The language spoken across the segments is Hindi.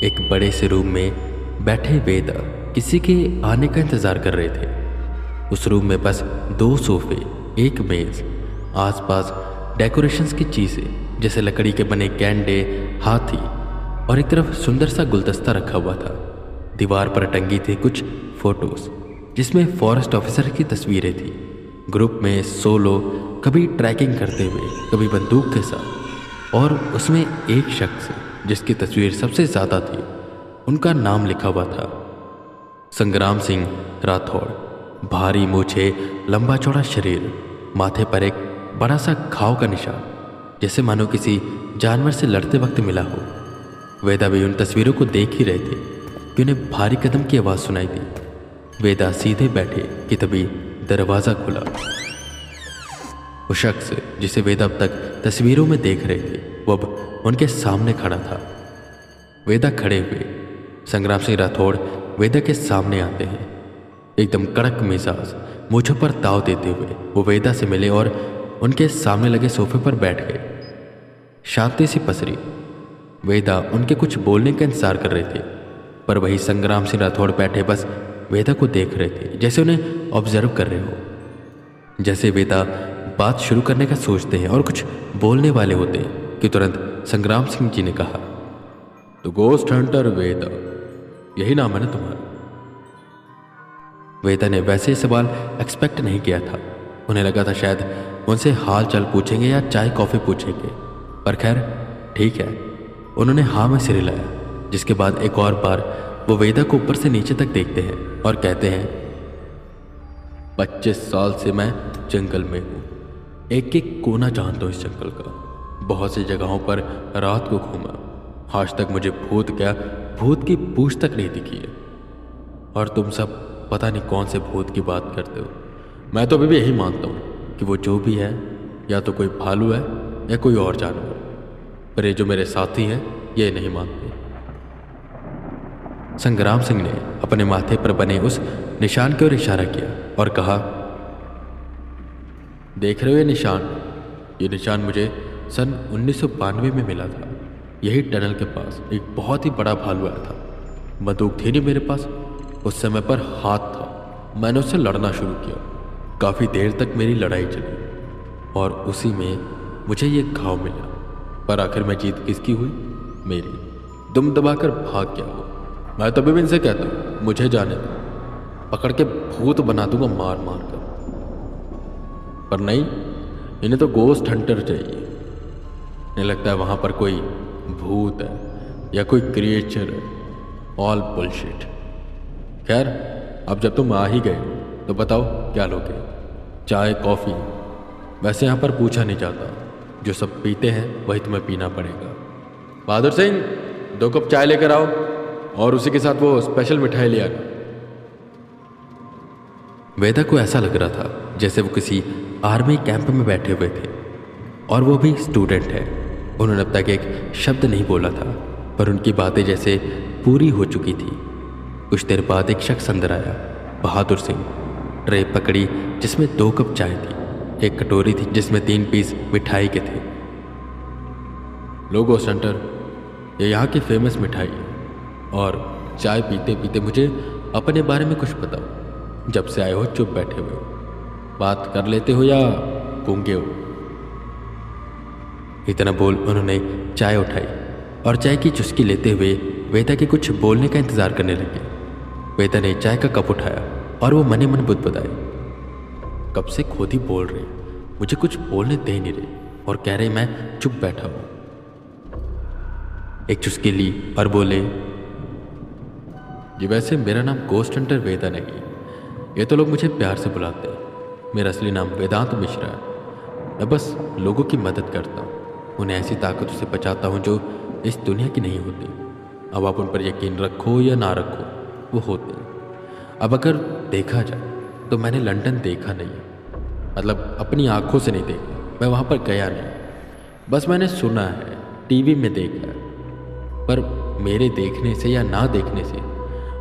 एक बड़े से रूम में बैठे वेदा किसी के आने का इंतजार कर रहे थे। उस रूम में बस 2 सोफे, एक मेज, आसपास डेकोरेशंस की चीजें जैसे लकड़ी के बने गेंडे, हाथी और एक तरफ सुंदर सा गुलदस्ता रखा हुआ था। दीवार पर टंगी थी कुछ फोटोज जिसमें फॉरेस्ट ऑफिसर की तस्वीरें थी, ग्रुप में सोलो, कभी ट्रैकिंग करते हुए, कभी बंदूक के साथ। और उसमें एक शख्स जिसकी तस्वीर सबसे ज्यादा थी, उनका नाम लिखा हुआ था संग्राम सिंह राठौड़। भारी मूछे, लंबा चौड़ा शरीर, माथे पर एक बड़ा सा घाव का निशान, जैसे मानो किसी जानवर से लड़ते वक्त मिला हो। वेदा भी उन तस्वीरों को देख ही रहे थे कि उन्हें भारी कदम की आवाज़ सुनाई दी। वेदा सीधे बैठे कि तभी दरवाज़ा खुला। वो शख्स जिसे वेदा अब तक तस्वीरों में देख रहे थे, वो अब उनके सामने खड़ा था। वेदा खड़े हुए। संग्राम सिंह राठौड़ वेदा के सामने आते हैं, एकदम कड़क मिजाज, मूंछों पर दाव देते हुए वो वेदा से मिले और उनके सामने लगे सोफे पर बैठ गए। शांति सी पसरी। वेदा उनके कुछ बोलने का इंतजार कर रहे थे, पर वही संग्राम सिंह राठौड़ बैठे बस वेदा को देख रहे थे, जैसे उन्हें ऑब्जर्व कर रहे हो। जैसे वेदा बात शुरू करने का सोचते हैं और कुछ बोलने वाले होते हैं कि तुरंत संग्राम सिंह जी ने कहा, तो गोस्ट हंटर वेदा, यही नाम है ना तुम्हारा? वेदा ने वैसे सवाल एक्सपेक्ट नहीं किया था। उन्हें लगा था शायद उनसे हाल चाल पूछेंगे या चाय कॉफ़ी पूछेंगे, पर खैर ठीक है। उन्होंने हाँ में सिर हिलाया, जिसके बाद एक और बार वो वेदा को ऊपर से नीचे तक देखते हैं और कहते हैं, 25 साल से मैं जंगल में हूँ, एक एक कोना जानता हूँ इस जंगल का, बहुत सी जगहों पर रात को घूमा, आज तक मुझे भूत की पूछ तक नहीं दिखी है। और तुम सब पता नहीं कौन से भूत की बात करते हो। मैं तो अभी भी यही मानता हूँ कि वो जो भी है या तो कोई भालू है या कोई और जानवर, पर ये जो मेरे साथी हैं ये नहीं मानते। संग्राम सिंह ने अपने माथे पर बने उस निशान की ओर इशारा किया और कहा, देख रहे हो ये निशान मुझे सन 1992 में मिला था। यही टनल के पास एक बहुत ही बड़ा भालू आया था। बंदूक थी नहीं मेरे पास, उस समय पर हाथ था। मैंने उससे लड़ना शुरू किया। काफ़ी देर तक मेरी लड़ाई चली और उसी में मुझे ये घाव मिला, पर आखिर में जीत किसकी हुई? मेरी। दुम दबाकर भाग गया वो। मैं तभी भी इनसे कहता हूँ, मुझे जाने दो, पकड़ के भूत बना दूंगा मार मार कर। पर नहीं, इन्हें तो गोस्ट हंटर चाहिए। इन्हें लगता है वहाँ पर कोई भूत है या कोई क्रिएचर है। All bullshit. खैर, अब जब तुम आ ही गए तो बताओ क्या लोगे? चाय, कॉफ़ी? वैसे यहाँ पर पूछा नहीं जाता, जो सब पीते हैं वही तुम्हें पीना पड़ेगा। बहादुर सिंह, 2 कप चाय लेकर आओ और उसी के साथ वो स्पेशल मिठाई ले आना। वेदा को ऐसा लग रहा था जैसे वो किसी आर्मी कैंप में बैठे हुए थे और वो भी स्टूडेंट है। उन्होंने अब तक एक शब्द नहीं बोला था, पर उनकी बातें जैसे पूरी हो चुकी थी। कुछ देर बाद एक शख्स अंदर आया, बहादुर सिंह। ट्रे पकड़ी जिसमें 2 कप चाय थी, एक कटोरी थी जिसमें 3 पीस मिठाई के थे। लो गोस्ट हंटर, ये यहाँ की फेमस मिठाई है और चाय पीते पीते मुझे अपने बारे में कुछ बताओ। जब से आए हो चुप बैठे हुए हो, बात कर लेते हो या गूंगे हो? इतना बोल उन्होंने चाय उठाई और चाय की चुस्की लेते हुए वेदा के कुछ बोलने का इंतजार करने लगे। वेदा ने चाय का कप उठाया और वो मने मन बुदबुदाए, कब से खुद ही बोल रहे, मुझे कुछ बोलने दे नहीं रहे और कह रहे मैं चुप बैठा हूं। एक चुस्की ली और बोले, जी वैसे मेरा नाम गोस्ट हंटर वेदा नहीं, ये तो लोग मुझे प्यार से बुलाते हैं। मेरा असली नाम वेदांत मिश्रा है। मैं बस लोगों की मदद करता हूँ, उन्हें ऐसी ताकतों से बचाता हूँ जो इस दुनिया की नहीं होती। अब आप उन पर यकीन रखो या ना रखो, वो होते हैं। अब अगर देखा जाए तो मैंने लंदन देखा नहीं है, मतलब अपनी आंखों से नहीं देखा, मैं वहाँ पर गया नहीं, बस मैंने सुना है, टीवी में देखा है। पर मेरे देखने से या ना देखने से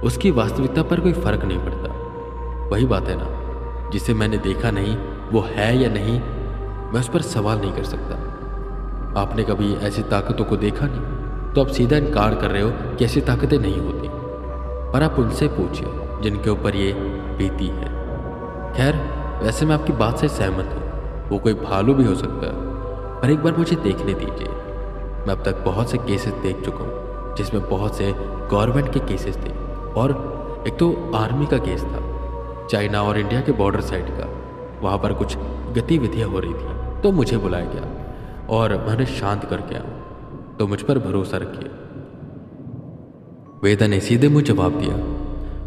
उसकी वास्तविकता पर कोई फर्क नहीं पड़ता। वही बात है ना, जिसे मैंने देखा नहीं वो है या नहीं, मैं उस पर सवाल नहीं कर सकता। आपने कभी ऐसी ताकतों को देखा नहीं तो आप सीधा इनकार कर रहे हो कि ऐसी ताकतें नहीं होती। पर आप उनसे पूछिए जिनके ऊपर ये बीती है। खैर, वैसे मैं आपकी बात से सहमत हूँ, वो कोई भालू भी हो सकता है, पर एक बार मुझे देखने दीजिए। मैं अब तक बहुत से केसेस देख चुका हूँ जिसमें बहुत से गवर्नमेंट के केसेस थे, और एक तो आर्मी का केस था, चाइना और इंडिया के बॉर्डर साइड का। वहाँ पर कुछ गतिविधियाँ हो रही थी, तो मुझे बुलाया गया और मैं उन्हें शांत करके आऊँ, तो मुझ पर भरोसा रखिए। वेदा ने सीधे मुँह जवाब दिया,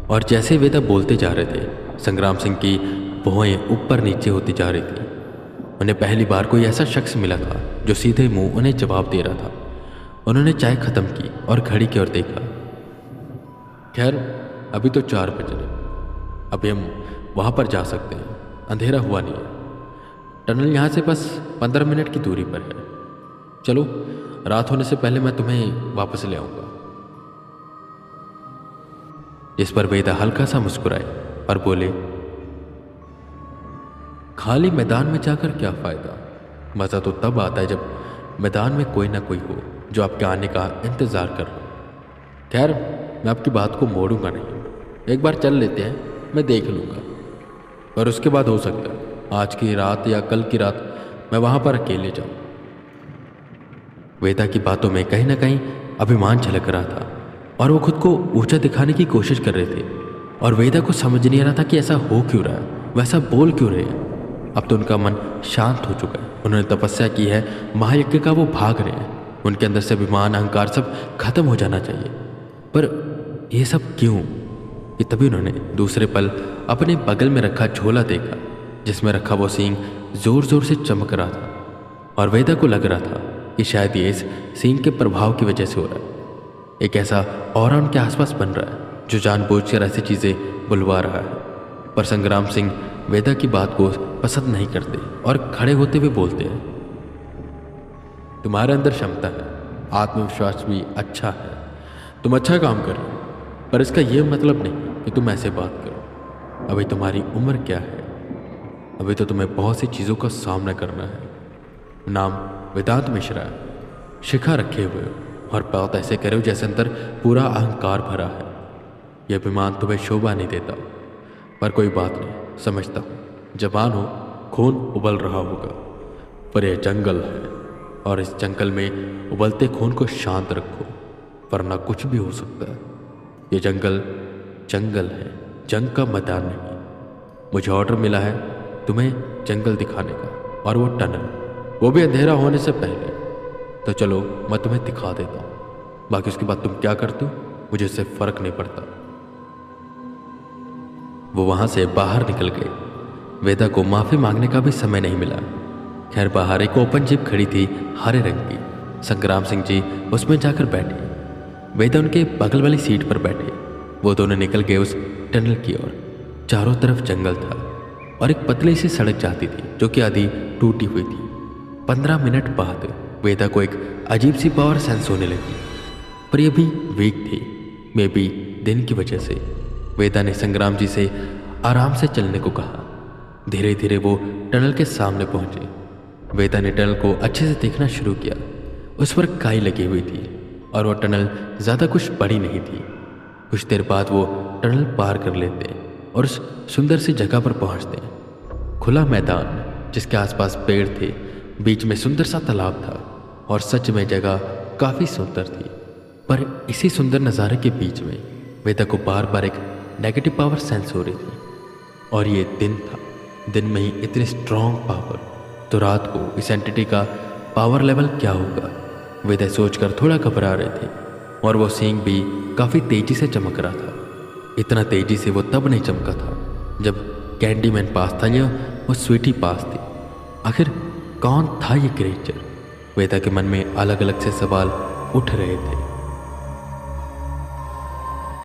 और जैसे वेदा बोलते जा रहे थे, संग्राम सिंह की भौहें ऊपर नीचे होती जा रही थी। उन्हें पहली बार कोई ऐसा शख्स मिला था जो सीधे मुंह उन्हें जवाब दे रहा था। उन्होंने चाय खत्म की और घड़ी की ओर देखा। खैर, अभी तो 4 बज रहे, अभी हम वहाँ पर जा सकते हैं, अंधेरा हुआ नहीं है। टनल यहाँ से बस 15 मिनट की दूरी पर है। चलो, रात होने से पहले मैं तुम्हें वापस ले आऊँगा। जिस पर वेदा हल्का सा मुस्कुराए और बोले, खाली मैदान में जाकर क्या फ़ायदा? मज़ा तो तब आता है जब मैदान में कोई ना कोई हो जो आपके आने का इंतज़ार कर रहा हो। खैर, मैं आपकी बात को मोड़ूंगा नहीं, एक बार चल लेते हैं, मैं देख लूँगा। और उसके बाद हो सकता है आज की रात या कल की रात मैं वहाँ पर अकेले जाऊँ। वेदा की बातों में कहीं ना कहीं अभिमान झलक रहा था, और वो खुद को ऊंचा दिखाने की कोशिश कर रहे थे। और वेदा को समझ नहीं आ रहा था कि ऐसा हो क्यों रहा है, वैसा बोल क्यों रहे हैं। अब तो उनका मन शांत हो चुका है, उन्होंने तपस्या की है महायज्ञ का, वो भाग रहे हैं। उनके अंदर से अभिमान अहंकार सब खत्म हो जाना चाहिए। पर ये सब क्यों? कि तभी उन्होंने दूसरे पल अपने बगल में रखा झोला देखा, जिसमें रखा वो सींग जोर जोर से चमक रहा था। और वेदा को लग रहा था कि शायद ये इस सींग के प्रभाव की वजह से हो रहा है। एक ऐसा ऑरा उनके आसपास बन रहा है जो जानबूझकर ऐसी चीज़ें बुलवा रहा है। पर संग्राम सिंह वेदा की बात को पसंद नहीं करते और खड़े होते हुए बोलते हैं, तुम्हारे अंदर क्षमता है, आत्मविश्वास भी अच्छा है, तुम अच्छा काम कर रहे हो, पर इसका यह मतलब नहीं कि तुम ऐसे बात करो। अभी तुम्हारी उम्र क्या है? अभी तो तुम्हें बहुत सी चीज़ों का सामना करना है। नाम वेदांत मिश्रा है, शिखा रखे हुए हो और बात ऐसे करो जैसे अंदर पूरा अहंकार भरा है। यह अभिमान तुम्हें शोभा नहीं देता, पर कोई बात नहीं, समझता हूँ। जवान हो, खून उबल रहा होगा, पर यह जंगल है, और इस जंगल में उबलते खून को शांत रखो, वरना कुछ भी हो सकता है। ये जंगल जंगल है, जंग का मैदान नहीं। मुझे ऑर्डर मिला है तुम्हें जंगल दिखाने का, और वो टनल, वो भी अंधेरा होने से पहले। तो चलो, मैं तुम्हें दिखा देता हूँ, बाकी उसके बाद तुम क्या करते हो मुझे इससे फर्क नहीं पड़ता। वो वहां से बाहर निकल गए। वेदा को माफी मांगने का भी समय नहीं मिला। खैर, बाहर एक ओपन जीप खड़ी थी हरे रंग की। संग्राम सिंह जी उसमें जाकर बैठे, वेदा उनके बगल वाली सीट पर बैठे। वो दोनों निकल गए उस टनल की ओर। चारों तरफ जंगल था और एक पतली सी सड़क जाती थी जो कि आधी टूटी हुई थी। 15 मिनट बाद वेदा को एक अजीब सी पावर सेंस होने लगी, पर यह भी वीक थी, मे बी दिन की वजह से। वेदा ने संग्राम जी से आराम से चलने को कहा। धीरे धीरे वो टनल के सामने पहुंचे। वेदा ने टनल को अच्छे से देखना शुरू किया। उस पर काई लगी हुई थी और वो टनल ज़्यादा कुछ बड़ी नहीं थी। कुछ देर बाद वो टनल पार कर लेते और उस सुंदर सी जगह पर पहुंचते। खुला मैदान जिसके आसपास पेड़ थे, बीच में सुंदर सा तालाब था, और सच में जगह काफ़ी सुंदर थी। पर इसी सुंदर नज़ारे के बीच में वेदा को बार बार एक नेगेटिव पावर सेंस हो रही थी। और ये दिन था, दिन में ही इतनी स्ट्रॉन्ग पावर, तो रात को इस एंटिटी का पावर लेवल क्या होगा? वेदा सोचकर थोड़ा घबरा रहे थे। और वो सींग भी काफ़ी तेजी से चमक रहा था। इतना तेजी से वो तब नहीं चमका था जब कैंडीमैन पास था या वो स्वीटी पास थी। आखिर कौन था ये क्रिएचर? वेदा के मन में अलग अलग से सवाल उठ रहे थे।